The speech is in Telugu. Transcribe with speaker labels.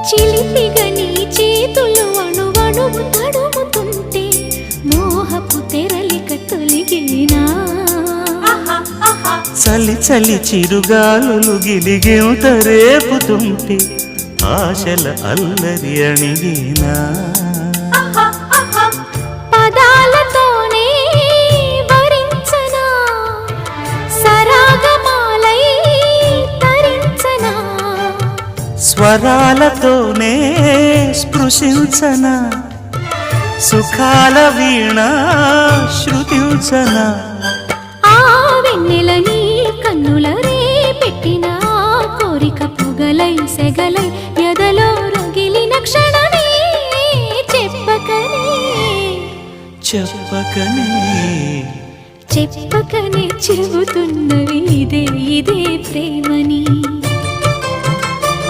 Speaker 1: చిలిపిగా నీ చేతులు అణువణువు తడుముతుంటే మోహపు తెరలిక తొలిగేనా
Speaker 2: చలి చలి చిరుగాలులు గిలిగింత రేపుతుంటే ఆశల అల్లరి అణిగేనా
Speaker 1: పదాలతోనే వరించనా సరాగమాలై తరించనా
Speaker 2: స్వరాలతోనే స్పృశించనా సుఖాల వీణ శృతించనా
Speaker 1: ఆ వెన్నెల నీ కన్నుల రే పెట్టిన కోరిక పొగలై సెగలై ఎదలో రగిలిన క్షణమే చెప్పకనే
Speaker 2: చెప్పకనే
Speaker 1: చెప్పకనే చెబుతున్నవి ఇదే ఇదే ప్రేమని